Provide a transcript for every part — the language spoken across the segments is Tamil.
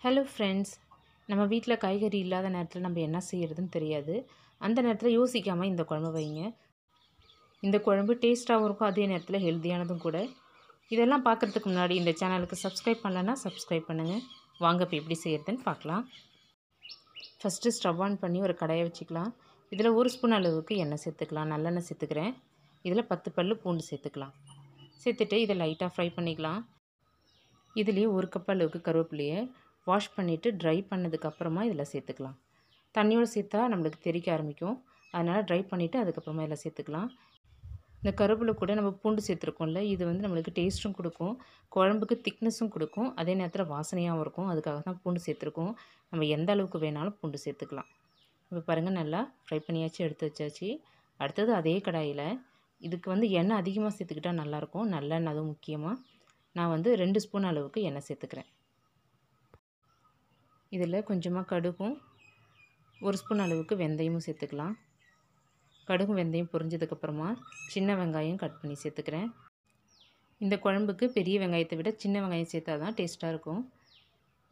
ஹலோ ஃப்ரெண்ட்ஸ், நம்ம வீட்டில் காய்கறி இல்லாத நேரத்தில் நம்ம என்ன செய்கிறதுன்னு தெரியாது. அந்த நேரத்தில் யோசிக்காமல் இந்த குழம்பு வைங்க. இந்த குழம்பு டேஸ்ட்டாகவும் இருக்கும், அதே நேரத்தில் ஹெல்த்தியானதும் கூட. இதெல்லாம் பார்க்குறதுக்கு முன்னாடி இந்த சேனலுக்கு சப்ஸ்கிரைப் பண்ணலன்னா சப்ஸ்கிரைப் பண்ணுங்கள். வாங்க இப்போ எப்படி செய்கிறதுன்னு பார்க்கலாம். ஃபஸ்ட்டு ஸ்டவ் ஆன் பண்ணி ஒரு கடாயை வச்சுக்கலாம். இதில் 1 ஸ்பூன் அளவுக்கு எண்ணெய் சேர்த்துக்கலாம். நல்லெண்ணெய் சேர்த்துக்கிறேன். இதில் 10 பல்லு பூண்டு சேர்த்துக்கலாம். சேர்த்துட்டு இதை லைட்டாக ஃப்ரை பண்ணிக்கலாம். இதுலேயே 1 கப் அளவுக்கு கருவேப்பிலையை வாஷ் பண்ணிவிட்டு ட்ரை பண்ணதுக்கப்புறமா இதில் சேர்த்துக்கலாம். தண்ணியோடு சேர்த்தா நம்மளுக்கு தெறிக்க ஆரம்பிக்கும். அதனால் ட்ரை பண்ணிவிட்டு அதுக்கப்புறமா இதில் சேர்த்துக்கலாம். இந்த கருவேப்பிலை கூட நம்ம பூண்டு சேர்த்துருக்கோம்ல, இது வந்து நம்மளுக்கு டேஸ்ட்டும் கொடுக்கும், குழம்புக்கு திக்னஸும் கொடுக்கும், அதே நேரத்தில் வாசனையாகவும் இருக்கும். அதுக்காக தான் பூண்டு சேர்த்துருக்கோம். நம்ம எந்த அளவுக்கு வேணாலும் பூண்டு சேர்த்துக்கலாம். இப்போ பாருங்கள், நல்லா ஃப்ரை பண்ணியாச்சு, எடுத்து வச்சாச்சு. அடுத்தது அதே கடாயில் இதுக்கு வந்து எண்ணெய் அதிகமாக சேர்த்துக்கிட்டால் நல்லாயிருக்கும். நல்லெண்ணெய் அதுவும் முக்கியமாக. நான் வந்து 2 ஸ்பூன் அளவுக்கு எண்ணெய் சேர்த்துக்கிறேன். இதில் கொஞ்சமாக கடுகும் 1 ஸ்பூன் அளவுக்கு வெந்தயமும் சேர்த்துக்கலாம். கடுகும் வெந்தயம் பொரிஞ்சதுக்கப்புறமா சின்ன வெங்காயம் கட் பண்ணி சேர்த்துக்கிறேன். இந்த குழம்புக்கு பெரிய வெங்காயத்தை விட சின்ன வெங்காயம் சேர்த்தா தான் டேஸ்ட்டாக இருக்கும்.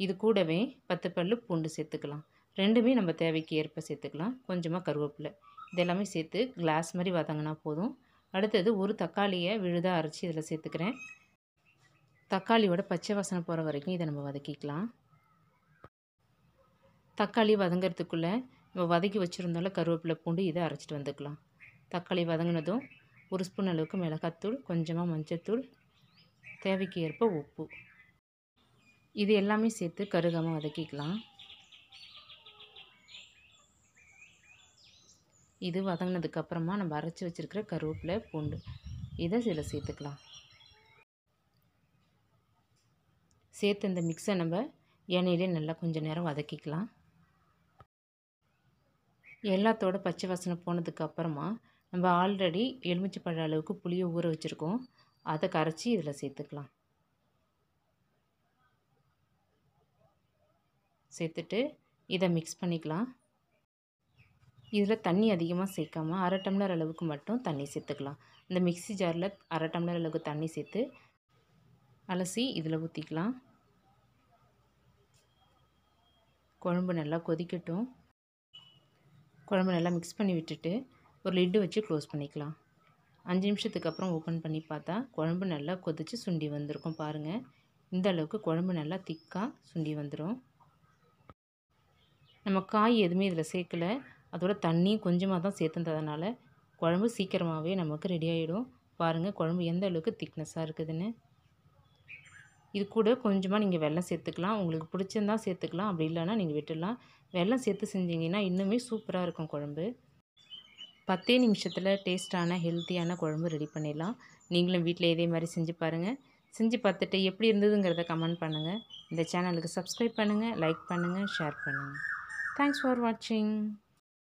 இது கூடவே 10 பல்லு பூண்டு சேர்த்துக்கலாம். ரெண்டுமே நம்ம தேவைக்கு ஏற்ப சேர்த்துக்கலாம். கொஞ்சமாக கருவேப்பிலை இதெல்லாமே சேர்த்து கிளாஸ் மாதிரி வதங்கினா போதும். அடுத்தது ஒரு தக்காளியை விழுதாக அரைச்சி இதில் சேர்த்துக்கிறேன். தக்காளியோட பச்சை வாசனை போகிற வரைக்கும் இதை நம்ம வதக்கிக்கலாம். தக்காளி வதங்கிறதுக்குள்ளே நம்ம வதக்கி வச்சுருந்தால கருவேப்பிலை பூண்டு இதை அரைச்சிட்டு வந்துக்கலாம். தக்காளி வதங்கினதும் 1 ஸ்பூன் அளவுக்கு மிளகாத்தூள், கொஞ்சமாக மஞ்சத்தூள், தேவைக்கு ஏற்ப உப்பு, இது எல்லாமே சேர்த்து கருகாமல் வதக்கிக்கலாம். இது வதங்கினதுக்கப்புறமா நம்ம அரைச்சி வச்சுருக்கிற கருவேப்பிலை பூண்டு இதை இதில் சேர்த்துக்கலாம். சேர்த்து இந்த மிக்ஸை நம்ம எண்ணெயிலே நல்லா கொஞ்சம் நேரம் வதக்கிக்கலாம். எல்லாத்தோட பச்சை வாசனை போனதுக்கப்புறமா நம்ம ஆல்ரெடி எலுமிச்சைப்பழ அளவுக்கு புளியை ஊற வச்சுருக்கோம். அதை கரைச்சி இதில் சேர்த்துக்கலாம். சேர்த்துட்டு இதை மிக்ஸ் பண்ணிக்கலாம். இதில் தண்ணி அதிகமாக சேர்க்காமல் 1/2 டம்ளர் அளவுக்கு மட்டும் தண்ணி சேர்த்துக்கலாம். இந்த மிக்ஸி ஜாரில் 1/2 டம்ளர் அளவுக்கு தண்ணி சேர்த்து அலசி இதில் ஊற்றிக்கலாம். குழம்பு நல்லா கொதிக்கட்டும். குழம்பு நல்லா மிக்ஸ் பண்ணி விட்டுட்டு ஒரு லிட்டு வச்சு க்ளோஸ் பண்ணிக்கலாம். 5 நிமிஷத்துக்கு அப்புறம் ஓப்பன் பண்ணி பார்த்தா குழம்பு நல்லா கொதித்து சுண்டி வந்திருக்கும். பாருங்கள், இந்த அளவுக்கு குழம்பு நல்லா திக்காக சுண்டி வந்துடும். நம்ம காய் எதுவுமே இதில் சேர்க்கலை, அதோட தண்ணி கொஞ்சமாக தான் சேர்த்துன்றதுனால குழம்பு சீக்கிரமாகவே நமக்கு ரெடி ஆகிடும். பாருங்கள் குழம்பு எந்த அளவுக்கு திக்னஸாக இருக்குதுன்னு. இது கூட கொஞ்சமாக நீங்கள் வெல்லம் சேர்த்துக்கலாம். உங்களுக்கு பிடிச்சிருந்தா சேர்த்துக்கலாம், அப்படி இல்லைன்னா நீங்கள் விட்டுடலாம். வெல்லம் சேர்த்து செஞ்சிங்கன்னா இன்னுமே சூப்பராக இருக்கும் குழம்பு. 10 நிமிஷத்தில் டேஸ்ட்டான ஹெல்த்தியான குழம்பு ரெடி பண்ணிடலாம். நீங்களும் வீட்டில் இதே மாதிரி செஞ்சு பாருங்கள். செஞ்சு பார்த்துட்டு எப்படி இருந்ததுங்கிறத கமெண்ட் பண்ணுங்கள். இந்த சேனலுக்கு சப்ஸ்கிரைப் பண்ணுங்கள், லைக் பண்ணுங்கள், ஷேர் பண்ணுங்கள். தேங்க்ஸ் ஃபார் வாட்சிங்.